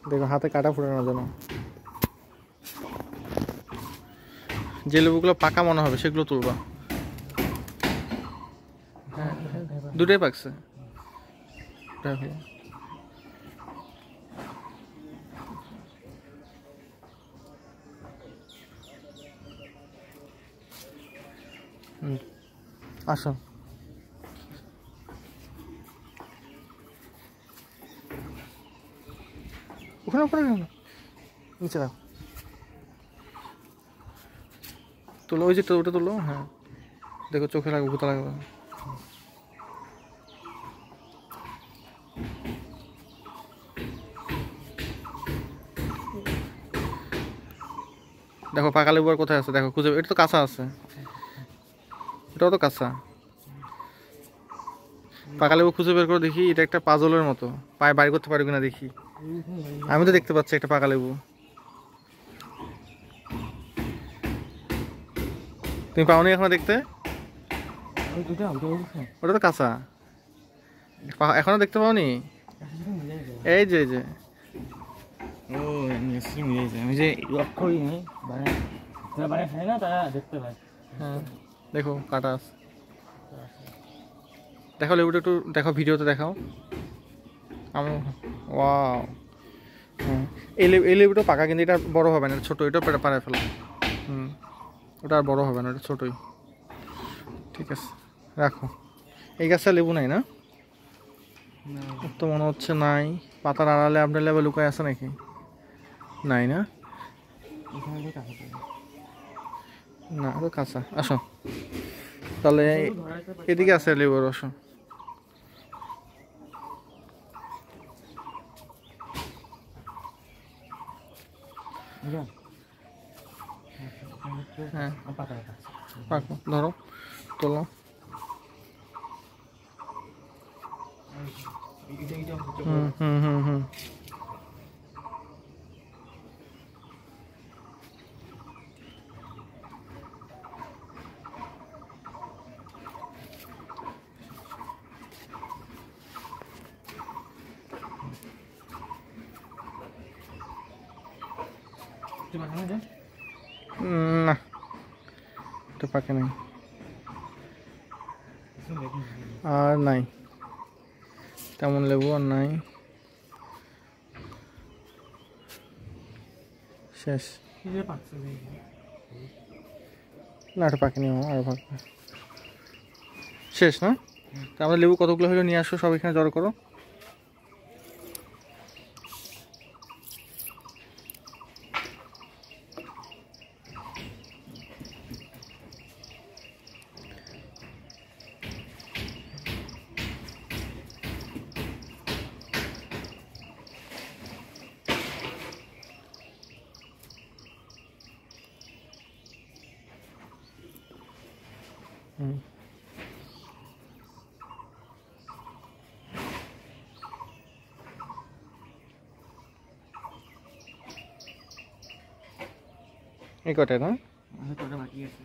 দেখো হাতে কাটা ফুটানোর জন্য। যে লেবুগুলো পাকা মনে হবে সেগুলো তুলবা। দুটোই পাকছে। দেখো আসো ওখানে ওখানে নিচে রাখো, তোলো ওই যে ওটা তোলো। হ্যাঁ দেখো চোখে লাগবে, ভূতা লাগবে। দেখো পাকা লেবু আর কোথায় আছে দেখো, খুঁজে। এটা তো কাঁচা আছে, এটাও তো কাঁচা। পাকা লেবু খুঁজে বের করে দেখি, এটা একটা পাজলের মতো, পায়ে বাড়ি করতে পারবে কিনা দেখি। আমি তো দেখতে পাচ্ছি একটা পাকা লেবু, তুমি পাওনি এখনো দেখতে? ওটা তো কাঁচা, এখনো দেখতে পাওনি? এই যে এই যে ও নিশ্চয়ই মিলে যায়, আমি যে লক্ষ্য করিনি, মানে যারা বাড়ি খায় না তারা দেখতে পায়। হ্যাঁ দেখো কাটা আছে। দেখো লেবুটা একটু দেখো, ভিডিওতে দেখাও। আমি ওয়াও। হ্যাঁ এই লেবুটা পাকা, কিন্তু এটা বড় হবে না, ছোটো। এটা পাড়ে ফেলো। ওটা আর বড় হবে না, ওটা ছোটোই। ঠিক আছে রাখো। এই গাছটা লেবু নাই না? তো মনে হচ্ছে নাই। পাতার আড়ালে আপনার লেবু লুকায় আছে নাকি? নাই না, না তো কাঁচা। আসো তাহলে এদিকে আছে লেবুর রস। হ্যাঁ পাকো, ধরো তোলো। হুম হুম হুম হুম না এটা পাকে নাই, আর নাই তেমন লেবু আর নাই, শেষ। না এটা পাকেনি, আর পাকবে। শেষ না? তা আমরা লেবু কতগুলো হলো নিয়ে আসো, সব এখানে জড়ো করো। এই কটায় না? কটা বাকি আছে।